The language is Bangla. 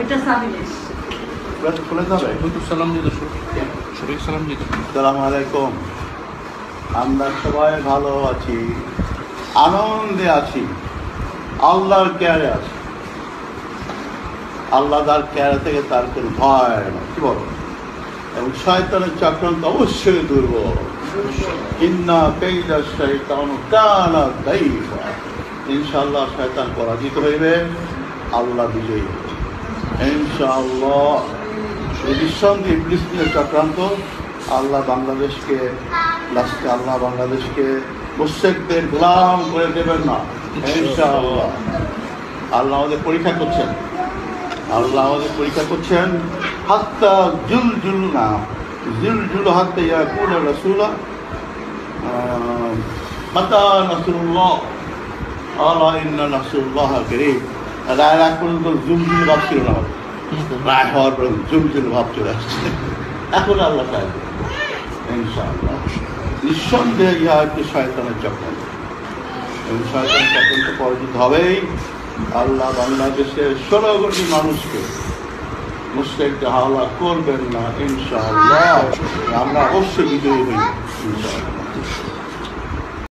আসসালামু আলাইকুম। আমরা সবাই ভালো আছি, আনন্দে আছি, আল্লাহর কেয়ারে আছি। আল্লাহ তার কেয়ারে থেকে তার কোনো ভয় না, কি বল? এবং শয়তানের চক্রান্ত অবশ্যই দুর্বল। ইন্না কাইদা শাইতান কানা দাইফা। ইনশাআল্লাহ শয়তান পরাজিত হইবে, আল্লাহ বিজয়ী হবে ইনশাআল্লাহ। নিঃসন্দেহে ইবলিসের চক্রান্ত আল্লাহ বাংলাদেশকে মুশরিকদের গোলাম করে দেবেন না ইনশাআল্লাহ। আল্লাহ আমাদের পরীক্ষা করছেন, হাত্তা জুলজুল হাত্তা ইয়াকুল রাসূলা মাতা নাসরুল্লাহ আলা ইন্না নাসরুল্লাহ কারীব। রায় রাগ পর্যন্ত জুলজুল ভাব ছিল না, রায় হওয়ার পর জুলজুল ভাব চলে আসছে। এখন আল্লাহ চাইবে ইনশাআল্লাহ। নিঃসন্দেহে ইহা একটি শয়তানের চক্রান্ত, এবং শয়তানের চক্রান্ত পরাজিত হবেই। আল্লাহ বাংলাদেশের 16 কোটি মানুষকে মুশরিকদের হাওলা করবেন না ইনশাআল্লাহ। আমরা অবশ্যই বিজয়ী হই ইনশাআল্লাহ।